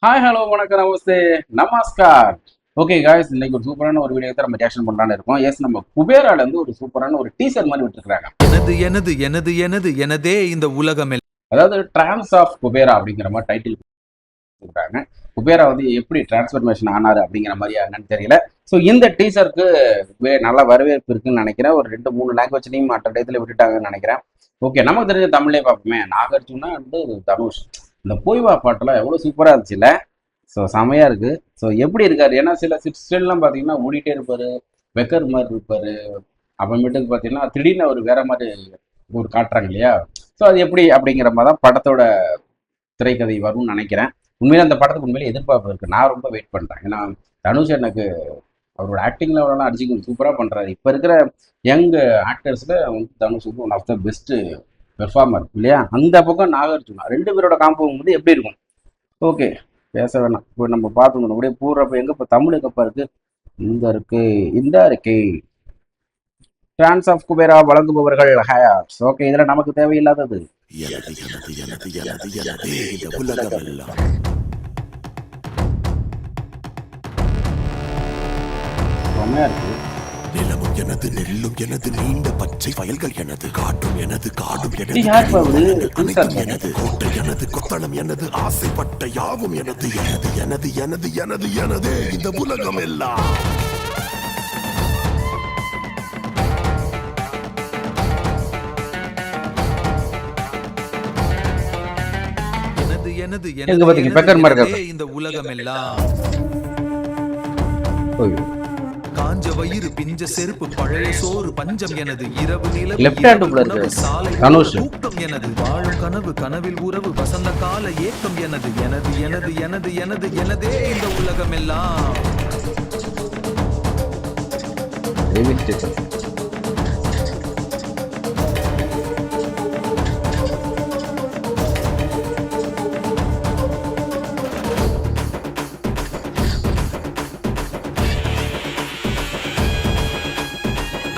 Hi hello வணக்கம் நமஸ்தே நமஸ்கார். Okay guys, இன்னைக்கு ஒரு சூப்பரான ஒரு வீடியோ தான் நம்ம ரியாக்ஷன் பண்ணலான்னு இருக்கோம். எஸ், நம்ம குபேரால இருந்து ஒரு சூப்பரான ஒரு டீசர் மாதிரி விட்டுருக்காங்க. எனது எனது எனது எனது எனதே இந்த உலகம் அதாவது டிரான்ஸ் ஆஃப் குபேரா அப்படிங்கிற மாதிரி டைட்டில் கொடுக்குறாங்க. குபேரா வந்து எப்படி டிரான்ஸ்ஃபர்மேஷன் ஆனாரு அப்படிங்கிற மாதிரி என்னன்னு தெரியல. ஸோ இந்த டீசருக்கு நல்ல வரவேற்பு இருக்குன்னு நினைக்கிறேன். ஒரு 2-3 லாங்குவேஜ்லையும் மற்ற டயத்தில் விட்டுட்டாங்கன்னு நினைக்கிறேன். ஓகே, நமக்கு தெரிஞ்ச தமிழ்லேயே பார்ப்போமே. நாகார்ஜுனா வந்து தனுஷ், இந்த போய்வா பாட்டெல்லாம் எவ்வளோ சூப்பராக இருந்துச்சுல்ல. ஸோ செமையாக இருக்குது. ஸோ எப்படி இருக்காரு, ஏன்னா சில ஸ்டில்லாம் பார்த்தீங்கன்னா ஓடிட்டே இருப்பார், வெக்கர் மாதிரி இருப்பார். அப்புறமேட்டுக்கு பார்த்தீங்கன்னா திடீர்னு அவர் வேற மாதிரி ஒரு காட்டுறாங்க இல்லையா. ஸோ அது எப்படி அப்படிங்கிற மாதிரி தான் படத்தோட திரைக்கதை வரும்னு நினைக்கிறேன். உண்மையிலே அந்த படத்துக்கு உண்மையிலே எதிர்பார்ப்பு இருக்குது. நான் ரொம்ப வெயிட் பண்ணுறேன். ஏன்னா தனுஷ் எனக்கு அவரோட ஆக்டிங் லெவலெல்லாம் அடிச்சுக்க சூப்பராக பண்ணுறாரு. இப்போ இருக்கிற யங் ஆக்டர்ஸில் வந்து தனுஷ் வந்து one of the best performer இல்லையா. அந்த பக்கம் நாகார்ஜுனா, ரெண்டு பேரோட காம்போ வந்து எப்படி இருக்கும். ஓகே, பேச வேணாம். இப்போ நம்ம பார்த்துக்கணும் அப்படியே பூர்றப்ப எங்கே இப்போ தமிழ் எங்கப்பா இருக்கு, இந்த இருக்கு, இந்த இருக்கு. டிரான்ஸ் ஆஃப் குபேரா வழங்குபவர்கள் ஹயாட்ஸ். ஓகே, இதில் நமக்கு தேவையில்லாதது எனது எனது எனது எனது எனதே இந்த உலகமெல்லாம் செம்மையா இருக்கு. நிலமும் எனது, நெல்லும் எனது, நீண்ட பச்சை வயல்கள் எனது, காற்றும் எனது, காடும் எனது, யார் இப்ப அவரு? அனைத்தும் எனது, கோட்டை எனது, கொத்தளம் எனது, ஆசைப்பட்ட யாவும் எனது, எனது எனது எனது எனது எனதே இந்த உலகம் எல்லாம். எனது எனது எங்க எனது பாத்தீங்க, பெக்கர் மாதிரி எனதே இருக்காரு. இந்த உலகம் எல்லாம். ஐயோ. காஞ்ச வயிறு பிஞ்ச செருப்பு பழைய சோறு பஞ்சம் எனது, இரவு நிலவு Left hand உள்ள உணவு இருக்கு. சாலை தனுஷ். தூக்கம் எனது, வாழும் கனவு கனவில் உறவு வசந்த கால ஏக்கம் எனது, எனது எனது எனது எனது எனதே இந்த உலகம் எல்லாம். Railway station.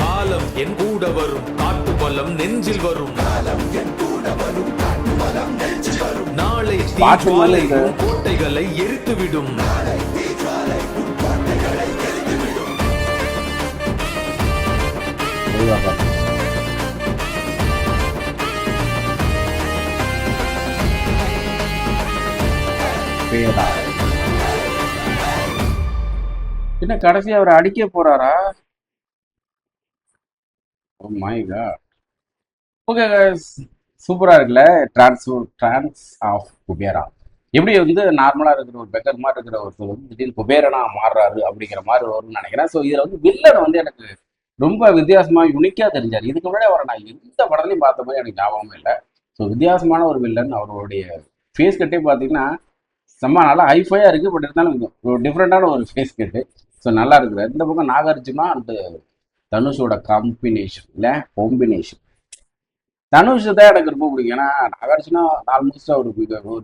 காலம் என் கூட வரும், காட்டு பலம் நெஞ்சில் வரும், நாளை பாட்டு தீஜ்வாலை மாதிரி உன் கோட்டைகளை எரித்துவிடும். ஐயோப்பா. பேரா. என்ன கடைசி அவர் அடிக்க போறாரா? Oh my God. ஓகே சூப்பரா இருக்குல்ல. டிரான்ஸ் ஆஃப் குபேரா எப்படி வந்து நார்மலா இருக்கிற ஒரு பெக்கர் மாதிரி இருக்கிற ஒருத்தர் வந்து திடீர்னு குபேரனா மாறுறாரு அப்படிங்கிற மாதிரி வரும்னு நினைக்கிறேன். ஸோ இதுல வந்து வில்லன் வந்து எனக்கு ரொம்ப வித்தியாசமா யுனிக்கா தெரிஞ்சாரு. இதுக்கு முன்னாடி அவரை நான் எந்த படத்துலையும் பார்த்த மாதிரி எனக்கு ஞாபகமே இல்லை. ஸோ வித்தியாசமான ஒரு வில்லன். அவருடைய ஃபேஸ் கட்டே பார்த்தீங்கன்னா செம்ம நல்லா ஹைஃபையா இருக்கு. பட் இருந்தாலும் ஒரு டிஃப்ரெண்டான ஒரு ஃபேஸ் கட்டு. ஸோ நல்லா இருக்குது. இந்த பக்கம் நாகார்ஜுனா அண்ட் தனுஷோட காம்பினேஷன் இல்லை காம்பினேஷன். தனுஷ் தான் எனக்கு ரொம்ப பிடிக்கும். ஏன்னா நாகார்ஜுனா ஆல்மோஸ்ட் ஒரு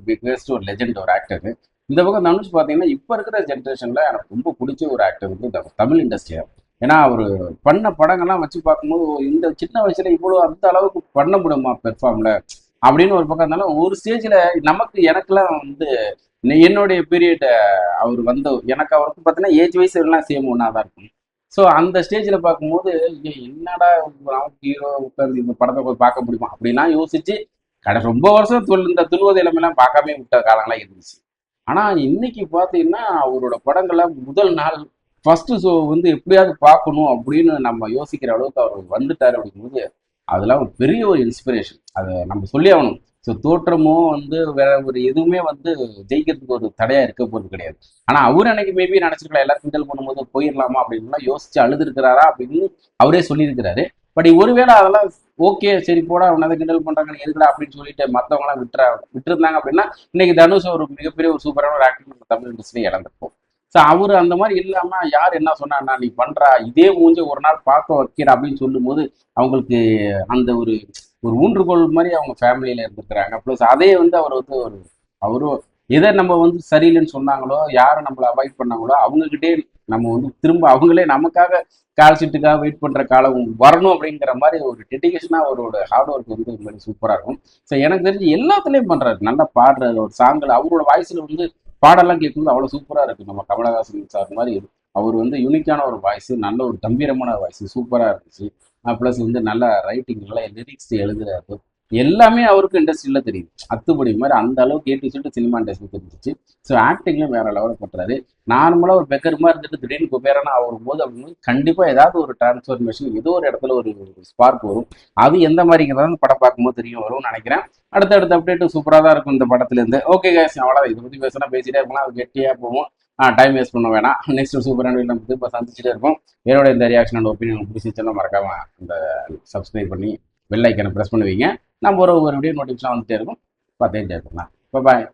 பிக்கஸ்ட் ஒரு லெஜெண்ட் ஒரு ஆக்டர். இந்த பக்கம் தனுஷ் பார்த்தீங்கன்னா இப்போ இருக்கிற ஜென்ரேஷன்ல எனக்கு ரொம்ப பிடிச்ச ஒரு ஆக்டர் வந்து தமிழ் இண்டஸ்ட்ரியா. ஏன்னா அவர் பண்ண படங்கள்லாம் வச்சு பார்க்கும்போது இந்த சின்ன வயசுல இவ்வளோ அந்த அளவுக்கு பண்ண முடியுமா பெர்ஃபார்ம்ல அப்படின்னு ஒரு பக்கம் இருந்தாலும் ஒரு ஸ்டேஜ்ல நமக்கு எனக்குலாம் வந்து என்னுடைய பீரியட் அவர் வந்து எனக்கு அவருக்கு பார்த்தீங்கன்னா ஏஜ் வைஸ் எல்லாம் சேம் ஒன்றா தான் இருக்கும். ஸோ அந்த ஸ்டேஜில் பார்க்கும்போது என்னடா நமக்கு ஹீரோ உட்காந்து இந்த படத்தை போய் பார்க்க முடியுமா அப்படிலாம் யோசிச்சு ரொம்ப வருஷம் இந்த துள்ளுவது இளமெல்லாம் பார்க்காம விட்ட காலங்களாம் இருந்துச்சு. ஆனால் இன்னைக்கு பார்த்தீங்கன்னா அவரோட படங்களை முதல் நாள் ஃபர்ஸ்ட் ஷோ வந்து எப்படியாவது பார்க்கணும் அப்படின்னு நம்ம யோசிக்கிற அளவுக்கு அவர் வந்துட்டாரு அப்படிங்கும்போது அதெல்லாம் ஒரு பெரிய ஒரு இன்ஸ்பிரேஷன். அதை நம்ம சொல்லி ஆகணும். ஸோ தோற்றமோ வந்து வேற ஒரு எதுவுமே வந்து ஜெயிக்கிறதுக்கு ஒரு தடையா இருக்க போறது கிடையாது. ஆனா அவர் அன்னைக்கு மேபி நினைச்சிருக்கலாம் எல்லாரும் கிண்டல் பண்ணும்போது போயிடலாமா அப்படின்லாம் யோசிச்சு அழுதுருக்கிறாரா அப்படின்னு அவரே சொல்லியிருக்கிறாரு. பட் ஒருவேளை அதெல்லாம் ஓகே சரி போடா அவனை கிண்டல் பண்றாங்க எதுக்குடா அப்படின்னு சொல்லிட்டு மற்றவங்களாம் விட்டுருந்தாங்க அப்படின்னா இன்னைக்கு தனுஷ் ஒரு மிகப்பெரிய ஒரு சூப்பரான ஒரு ஆக்டிங் நம்ம தமிழ் இண்டஸ்ட்ரியை இழந்திருப்போம். ஸோ அவர் அந்த மாதிரி இல்லாம யார் என்ன சொன்னா நீ பண்றா இதே மூஞ்ச ஒரு நாள் பார்க்க வைக்கிற அப்படின்னு சொல்லும்போது அவங்களுக்கு அந்த ஒரு ஒரு ஊன்றுகோல் மாதிரி அவங்க ஃபேமிலியில இருந்துக்கிறாங்க. ப்ளஸ் அதே வந்து அவர் வந்து ஒரு அவரும் எதை நம்ம வந்து சரியில்லைன்னு சொன்னாங்களோ யாரை நம்மளை அவாய்ட் பண்ணாங்களோ அவங்ககிட்டே நம்ம வந்து திரும்ப அவங்களே நமக்காக கால் சீட்டுக்காக வெயிட் பண்ற காலம் வரணும் அப்படிங்கிற மாதிரி ஒரு டெடிகேஷனா அவரோட ஹார்ட் ஒர்க் வந்து ஒரு மாதிரி சூப்பரா இருக்கும். ஸோ எனக்கு தெரிஞ்சு எல்லாத்துலேயும் பண்றாரு. நல்லா பாடுறாரு. ஒரு சாங்கில் அவரோட வாய்ஸ்ல வந்து பாடெல்லாம் கேட்கும்போது அவ்வளோ சூப்பராக இருக்குது. நம்ம கமலஹாசன் சார் மாதிரி அவர் வந்து யூனிக்கான ஒரு வாய்ஸ், நல்ல ஒரு கம்பீரமான வாய்ஸ், சூப்பராக இருந்துச்சு. ப்ளஸ் வந்து நல்ல ரைட்டிங், நல்ல லிரிக்ஸ் எழுதுறாரு. எல்லாமே அவருக்கு இண்டஸ்ட்ரியில் தெரியுது. அத்துப்படி மாதிரி அந்த அளவுக்கு ஏ டு சொல்லிட்டு சினிமா இண்டஸ்ட்ரி தெரிஞ்சிச்சு. ஸோ ஆக்டிங்லேயும் வேற லெவலில் பண்ணுறாரு. நார்மலாக ஒரு பெக்கர் மாதிரி இருந்துட்டு திடீர்னு குபேரனா ஆகும் போது அப்படின்னு கண்டிப்பாக ஏதாவது ஒரு டிரான்ஸ்ஃபர்மேஷன், ஏதோ ஒரு இடத்துல ஒரு ஸ்பார்க் வரும். அது எந்த மாதிரிங்கிறத படம் பார்க்கும்போது தெரியும் வரும்னு நினைக்கிறேன். அடுத்தடுத்த அப்டேட்டு சூப்பராக தான் இருக்கும் இந்த படத்துலேருந்து. ஓகே கேஸ், அவ்வளோதான். இதை பற்றி பேசினா பேசிட்டே இருக்கலாம், அது கெட்டியாக போவோம். டைம் வேஸ்ட் பண்ண வேணாம். நெக்ஸ்ட் சூப்பரான வீடியோ நம்ம இப்போ சந்திச்சுட்டே இருப்போம். என்னோட இந்த ரியாக்ஷன் அண்ட் ஒப்பீனியன் பிடிச்சிச்சுன்னா மறக்காம இந்த சப்ஸ்கிரைப் பண்ணி பெல் ஐக்கனை ப்ரெஸ் பண்ணுவீங்க. நம்ம ஒரு வீடியோ நோட்டிஃபிகேஷன் வந்துட்டே இருக்கும், பார்த்துட்டே இருக்கலாம். பாய்.